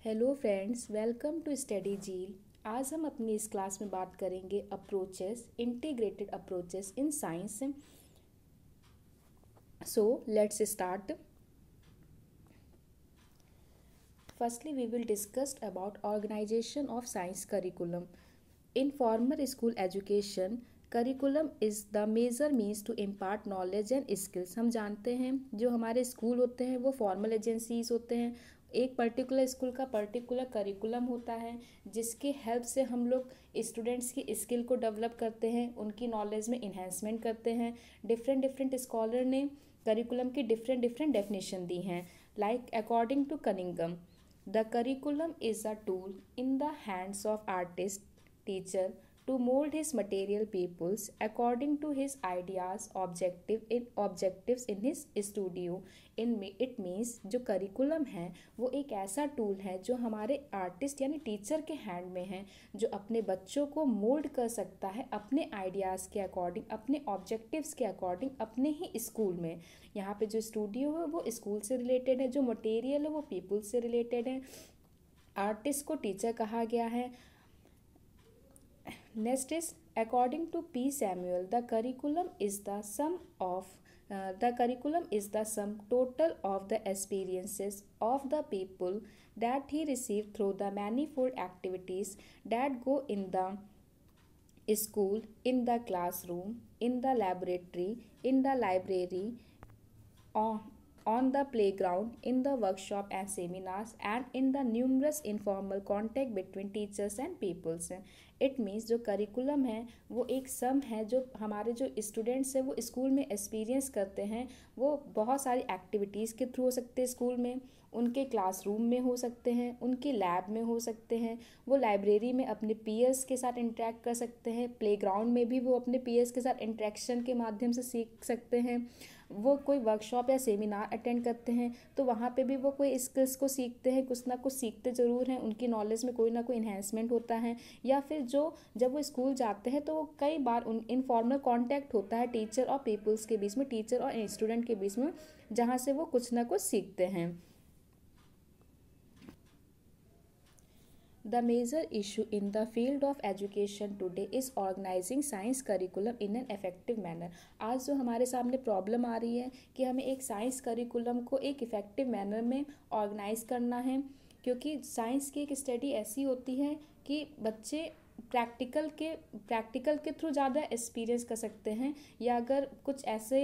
Hello friends, welcome to study zeal. आज हम अपनी इस क्लास में बात करेंगे approaches, integrated approaches in science. So let's start. Firstly we will discuss about organisation of science curriculum. In formal school education curriculum is the major means to impart knowledge and skills. हम जानते हैं जो हमारे school होते हैं वो formal agencies होते हैं। एक पर्टिकुलर स्कूल का पर्टिकुलर करिकुलम होता है जिसके हेल्प से हम लोग स्टूडेंट्स की स्किल को डेवलप करते हैं, उनकी नॉलेज में इन्हेंसमेंट करते हैं। डिफरेंट डिफरेंट स्कॉलर ने करिकुलम की डिफरेंट डिफरेंट डेफिनेशन दी हैं। Like according to Cunningham, the curriculum is a tool in the hands of artist teacher to mold his material pupils according to his ideas objectives in his studio। it means जो curriculum है वो एक ऐसा tool है जो हमारे artist यानी teacher के हैंड में है, जो अपने बच्चों को मोल्ड कर सकता है अपने आइडियाज़ के अकॉर्डिंग, अपने ऑब्जेक्टिव्स के अकॉर्डिंग, अपने ही स्कूल में। यहाँ पे जो स्टूडियो है वो स्कूल से रिलेटेड है, जो मटेरियल है वो पीपल से रिलेटेड है। आर्टिस्ट को टीचर कहा गया है। Next is according to P. Samuel, the curriculum is the sum total of the experiences of the people that he received through the manifold activities that go in the school, in the classroom, in the laboratory, in the library, on, on the playground, in the workshop and seminars, and in the numerous informal contact between teachers and peoples। It means जो curriculum है वो एक सम है जो हमारे जो students हैं वो स्कूल में एक्सपीरियंस करते हैं। वो बहुत सारी एक्टिविटीज़ के थ्रू हो सकते हैं, स्कूल में, उनके क्लासरूम में हो सकते हैं, उनके लैब में हो सकते हैं, वो लाइब्रेरी में अपने पीयर्स के साथ इंटरेक्ट कर सकते हैं, प्लेग्राउंड में भी वो अपने पीयर्स के साथ इंटरेक्शन के माध्यम से सीख सकते हैं। वो कोई वर्कशॉप या सेमिनार अटेंड करते हैं तो वहाँ पे भी वो कोई स्किल्स को सीखते हैं, कुछ ना कुछ सीखते ज़रूर हैं, उनकी नॉलेज में कोई ना कोई इन्हेंसमेंट होता है। या फिर जो जब वो स्कूल जाते हैं तो वो कई बार उन इनफॉर्मल कांटेक्ट होता है टीचर और पीपल्स के बीच में, टीचर और स्टूडेंट के बीच में, जहाँ से वो कुछ ना कुछ सीखते हैं। The major issue in the field of education today is organizing science curriculum in an effective manner। आज जो हमारे सामने प्रॉब्लम आ रही है कि हमें एक साइंस करिकुलम को एक इफ़ेक्टिव मैनर में ऑर्गेनाइज करना है, क्योंकि साइंस की एक स्टडी ऐसी होती है कि बच्चे प्रैक्टिकल के थ्रू ज़्यादा एक्सपीरियंस कर सकते हैं। या अगर कुछ ऐसे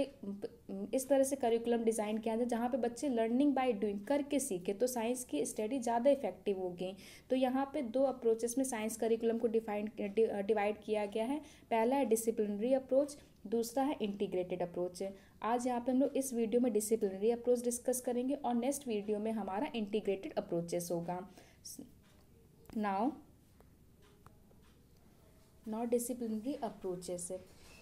इस तरह से करिकुलम डिज़ाइन किया जाए जहाँ पे बच्चे लर्निंग बाय डूइंग करके सीखे तो साइंस की स्टडी ज़्यादा इफेक्टिव होगी। तो यहाँ पे दो अप्रोचेस में साइंस करिकुलम को डिवाइड किया गया है। पहला है डिसिप्लिनरी अप्रोच, दूसरा है इंटीग्रेटेड अप्रोच। आज यहाँ पे हम लोग इस वीडियो में डिसिप्लिनरी अप्रोच डिस्कस करेंगे और नेक्स्ट वीडियो में हमारा इंटीग्रेटेड अप्रोचेस होगा। Now disciplinary approaches.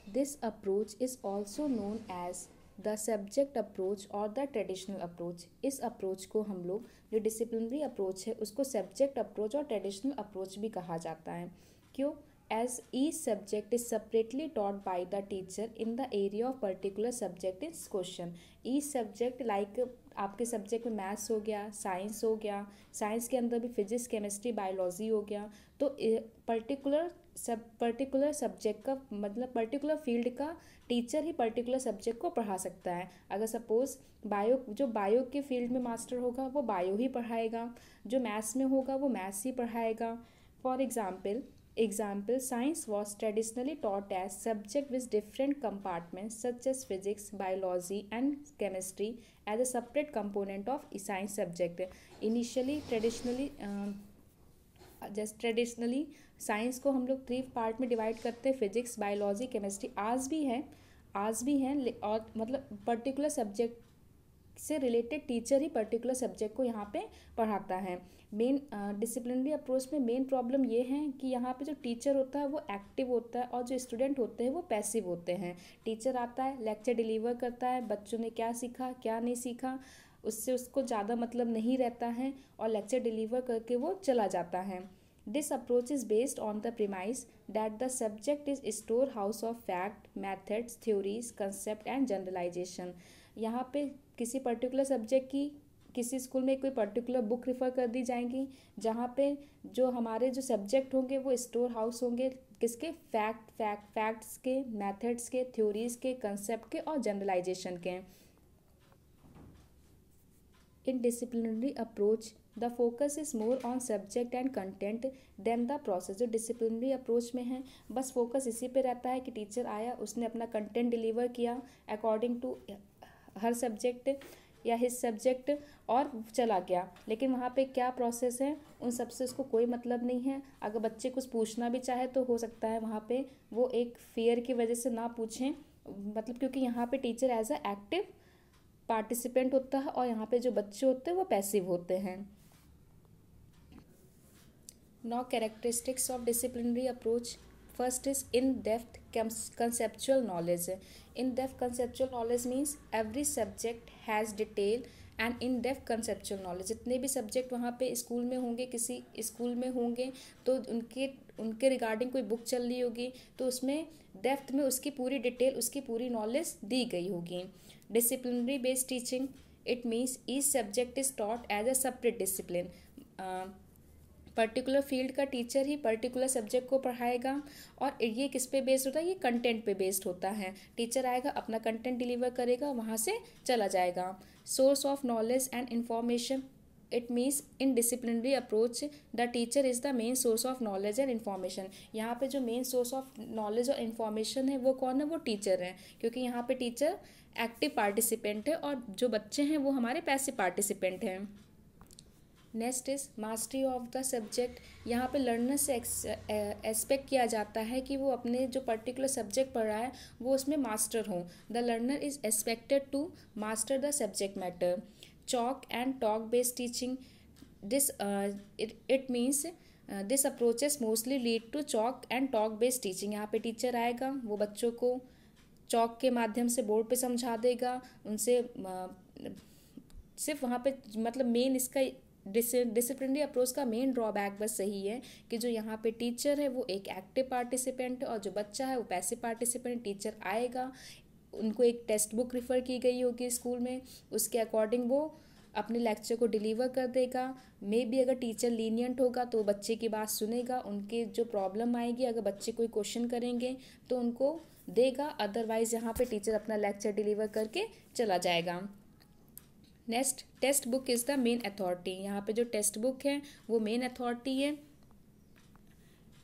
This approach is also known as the subject approach or the traditional approach। इस अप्रोच को हम लोग, जो डिसिप्लिनरी अप्रोच है उसको सब्जेक्ट अप्रोच और ट्रेडिशनल अप्रोच भी कहा जाता है। क्यों? As each subject is separately taught by the teacher in the area of particular subject is question। each subject like आपके सब्जेक्ट में मैथ्स हो गया, साइंस हो गया, साइंस के अंदर भी फिजिक्स, केमिस्ट्री, बायोलॉजी हो गया। तो पर्टिकुलर सब्जेक्ट का मतलब पर्टिकुलर फील्ड का टीचर ही पर्टिकुलर सब्जेक्ट को पढ़ा सकता है। अगर सपोज बायो के फील्ड में मास्टर होगा वो बायो ही पढ़ाएगा, जो मैथ्स में होगा वो मैथ्स ही पढ़ाएगा। For Example, science was traditionally taught as subject with different compartments such as physics, biology and chemistry as a separate component of science subject। Traditionally science को हम लोग 3 पार्ट में डिवाइड करते हैं, फिजिक्स, बायोलॉजी, केमिस्ट्री। आज भी है और मतलब पर्टिकुलर सब्जेक्ट से रिलेटेड टीचर ही पर्टिकुलर सब्जेक्ट को यहाँ पे पढ़ाता है। मेन डिसिप्लिनरी अप्रोच में मेन प्रॉब्लम ये है कि यहाँ पे जो टीचर होता है वो एक्टिव होता है और जो स्टूडेंट होते हैं वो पैसिव होते हैं। टीचर आता है, लेक्चर डिलीवर करता है, बच्चों ने क्या सीखा क्या नहीं सीखा उससे उसको ज़्यादा मतलब नहीं रहता है और लेक्चर डिलीवर करके वो चला जाता है। This approach is based on the premise that the subject is store house of fact, methods, theories, concept and generalisation. यहाँ पे किसी पर्टिकुलर सब्जेक्ट की किसी स्कूल में कोई पर्टिकुलर बुक रेफर कर दी जाएंगी जहाँ पे जो हमारे जो सब्जेक्ट होंगे वो स्टोर हाउस होंगे किसके, फैक्ट्स के, मेथड्स के, थ्योरीज के, कंसेप्ट के और जनरलाइजेशन के। In disciplinary approach, the focus is more on subject and content than the process। जो डिसिप्लिनरी अप्रोच में है बस फोकस इसी पे रहता है कि टीचर आया, उसने अपना कंटेंट डिलीवर किया अकॉर्डिंग टू हर सब्जेक्ट या हिज सब्जेक्ट और चला गया। लेकिन वहाँ पे क्या प्रोसेस है उन सबसे उसको कोई मतलब नहीं है। अगर बच्चे कुछ पूछना भी चाहे तो हो सकता है वहाँ पे वो एक फियर की वजह से ना पूछें, मतलब क्योंकि यहाँ पे teacher as a active participant होता है और यहाँ पे जो बच्चे होते हैं वो पैसिव होते हैं। Now characteristics of disciplinary approach. First is in depth conceptual knowledge. In depth conceptual knowledge means every subject has detail and in depth conceptual knowledge. जितने भी सब्जेक्ट वहाँ पे स्कूल में होंगे, किसी स्कूल में होंगे तो उनके उनके रिगार्डिंग कोई बुक चल रही होगी तो उसमें डेप्थ में उसकी पूरी डिटेल, उसकी पूरी नॉलेज दी गई होगी। Disciplinary based teaching, it means each subject is taught as a separate discipline। Particular field का टीचर ही पर्टिकुलर सब्जेक्ट को पढ़ाएगा और ये किस पे बेस्ड होता है, ये कंटेंट पे बेस्ड होता है। टीचर आएगा, अपना कंटेंट डिलीवर करेगा, वहाँ से चला जाएगा। Source of knowledge and information, it means in disciplinary approach the teacher is the main source of knowledge and information. यहाँ पे जो मेन सोर्स ऑफ नॉलेज और इन्फॉर्मेशन है वो कौन है, वो टीचर है, क्योंकि यहाँ पे टीचर एक्टिव पार्टिसिपेंट है और जो बच्चे हैं वो हमारे पैसिव पार्टिसिपेंट हैं। Next is mastery of the subject. यहाँ पे लर्नर से एक्सपेक्ट किया जाता है कि वो अपने जो पर्टिकुलर सब्जेक्ट पढ़ रहा है वो उसमें मास्टर हो। The learner is expected to master the subject matter. Chalk and talk based teaching, this it means this approaches mostly lead to chalk and talk based teaching. यहाँ पे टीचर आएगा, वो बच्चों को चॉक के माध्यम से बोर्ड पे समझा देगा, उनसे सिर्फ वहाँ पे मतलब मेन इसका डिसिप्लिनरी अप्रोच का मेन ड्रॉबैक बस सही है कि जो यहाँ पे टीचर है वो एक एक्टिव पार्टिसिपेंट है और जो बच्चा है वो पैसिव पार्टिसिपेंट। टीचर आएगा, उनको एक टेक्स्ट बुक रेफ़र की गई होगी स्कूल में, उसके अकॉर्डिंग वो अपने लेक्चर को डिलीवर कर देगा। मे बी अगर टीचर लीनियंट होगा तो बच्चे की बात सुनेगा, उनके जो प्रॉब्लम आएगी अगर बच्चे कोई क्वेश्चन करेंगे तो उनको देगा, अदरवाइज यहाँ पे टीचर अपना लेक्चर डिलीवर करके चला जाएगा। Next, text book is the main authority. यहाँ पे जो टेक्स्ट बुक है वो मेन अथॉरिटी है।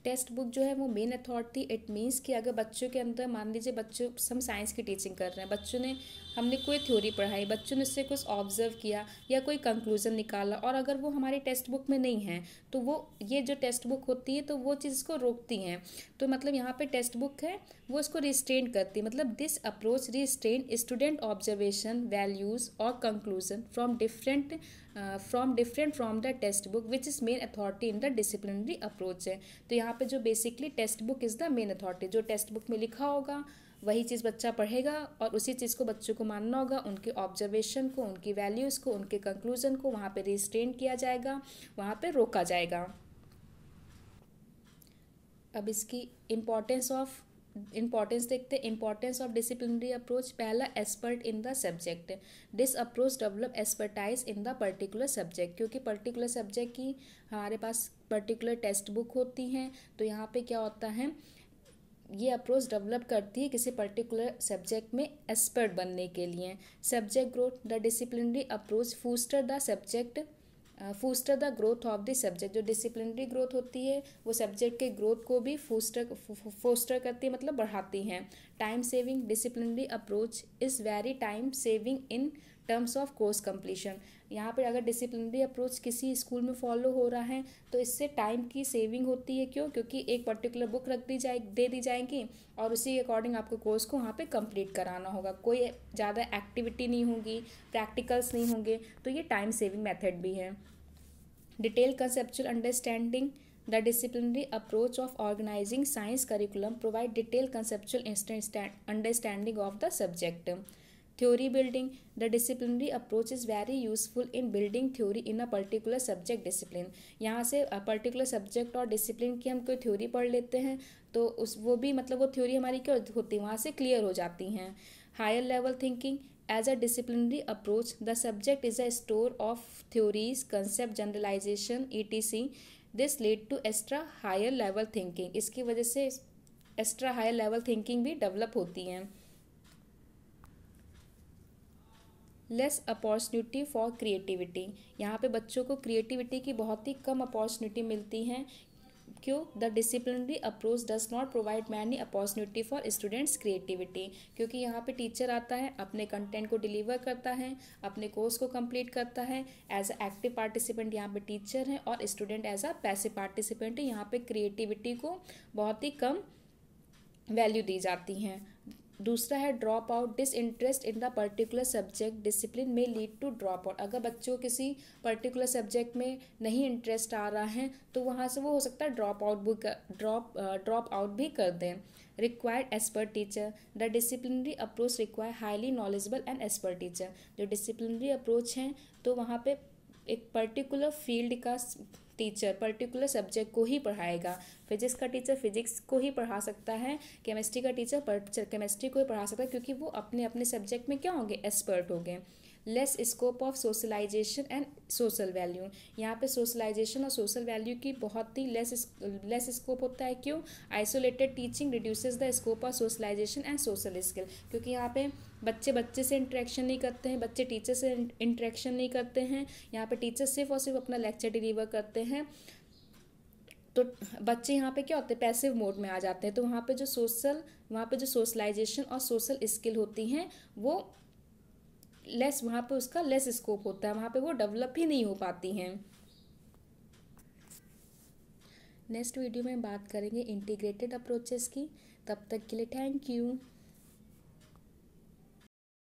टेक्स्ट बुक जो है वो मेन अथॉरिटी, इट मीन्स कि अगर बच्चों के अंदर, मान लीजिए बच्चों, हम साइंस की टीचिंग कर रहे हैं, बच्चों ने, हमने कोई थ्योरी पढ़ाई, बच्चों ने उससे कुछ ऑब्जर्व किया या कोई कंक्लूजन निकाला और अगर वो हमारी टेक्स्ट बुक में नहीं है तो वो ये जो टेक्स्ट बुक होती है तो वो चीज़ को रोकती हैं। तो मतलब यहाँ पे टेक्स्ट बुक है वो इसको रिस्ट्रेन करती है। मतलब this approach restrain student observation, values और conclusion from different from the textbook which is main authority in the disciplinary approach है। तो यहाँ पे जो basically textbook is the main authority, जो टेक्स्ट बुक में लिखा होगा वही चीज़ बच्चा पढ़ेगा और उसी चीज़ को बच्चों को मानना होगा, उनके ऑब्जर्वेशन को, उनकी वैल्यूज़ को, उनके कंक्लूजन को वहाँ पे रिस्ट्रेन किया जाएगा, वहाँ पे रोका जाएगा। अब इसकी इम्पॉर्टेंस देखते हैं। Importance of disciplinary approach. पहला, expert in the subject. This approach develop expertise in the particular subject, क्योंकि पर्टिकुलर सब्जेक्ट की हमारे पास पर्टिकुलर टेक्स्ट बुक होती हैं तो यहाँ पे क्या होता है, ये अप्रोच डेवलप करती है किसी पर्टिकुलर सब्जेक्ट में एक्सपर्ट बनने के लिए। Subject growth. The disciplinary approach foster the growth of the subject. जो डिसिप्लिनरी ग्रोथ होती है वो सब्जेक्ट के ग्रोथ को भी फोस्टर करती है, मतलब बढ़ाती हैं। Time saving. Disciplinary approach is very time saving in terms of course completion. यहाँ पर अगर डिसिप्लिनरी अप्रोच किसी स्कूल में फॉलो हो रहा है तो इससे टाइम की सेविंग होती है। क्यों? क्योंकि एक पर्टिकुलर बुक दे दी जाएगी और उसी के अकॉर्डिंग आपको कोर्स को वहाँ पे कंप्लीट कराना होगा, कोई ज़्यादा एक्टिविटी नहीं होगी, प्रैक्टिकल्स नहीं होंगे, तो ये टाइम सेविंग मेथड भी है। Detail conceptual understanding. The disciplinary approach of organizing science curriculum provide detailed conceptual understanding of the subject. Theory building. The disciplinary approach is very useful in building theory in a particular subject discipline. यहाँ से particular subject और discipline की हम कोई theory पढ़ लेते हैं तो वो भी मतलब वो थ्योरी हमारी क्या होती है, वहाँ से क्लियर हो जाती हैं। Higher level thinking. As a disciplinary approach, the subject is a store of theories, concept, generalization, etc. This lead to extra higher level thinking. इसकी वजह से एक्स्ट्रा हायर लेवल थिंकिंग भी डेवलप होती हैं. Less opportunity for creativity. यहाँ पे बच्चों को क्रिएटिविटी की बहुत ही कम अपॉर्चुनिटी मिलती हैं. क्यों? The disciplinary approach does not provide many opportunity for students creativity. क्योंकि यहाँ पे टीचर आता है, अपने कंटेंट को डिलीवर करता है, अपने कोर्स को कंप्लीट करता है. एज अ एक्टिव पार्टिसिपेंट यहाँ पे टीचर है और student as a passive participant है. यहाँ पे क्रिएटिविटी को बहुत ही कम वैल्यू दी जाती हैं. दूसरा है drop out. Disinterest in the particular subject discipline में लीड टू ड्रॉप आउट. अगर बच्चों को किसी पर्टिकुलर सब्जेक्ट में नहीं इंटरेस्ट आ रहा है तो वहाँ से वो हो सकता है ड्रॉप आउट भी कर दें. Required expert teacher. The disciplinary approach require highly knowledgeable and expert teacher. जो डिसिप्लिनरी अप्रोच है तो वहाँ पे एक पर्टिकुलर फील्ड का टीचर पर्टिकुलर सब्जेक्ट को ही पढ़ाएगा. फिजिक्स का टीचर फिजिक्स को ही पढ़ा सकता है, केमिस्ट्री का टीचर केमिस्ट्री को ही पढ़ा सकता है, क्योंकि वो अपने अपने सब्जेक्ट में क्या होंगे, एक्सपर्ट होंगे. Less scope of socialisation and social value. यहाँ पे सोशलाइजेशन और सोशल वैल्यू की बहुत ही लेस स्कोप होता है. क्यों? Isolated teaching reduces the scope of socialisation and social skill. क्योंकि यहाँ पे बच्चे से इंटरेक्शन नहीं करते हैं, बच्चे टीचर से इंटरेक्शन नहीं करते हैं. यहाँ पे टीचर सिर्फ और सिर्फ अपना लेक्चर डिलीवर करते हैं. तो बच्चे यहाँ पे क्या होते हैं, पैसिव मोड में आ जाते हैं. तो वहाँ पे जो सोशलाइजेशन और सोशल स्किल होती हैं वो लेस, वहाँ पे उसका लेस स्कोप होता है, वहाँ पे वो डेवलप ही नहीं हो पाती हैं. नेक्स्ट वीडियो में बात करेंगे इंटीग्रेटेड अप्रोचेस की. तब तक के लिए थैंक यू.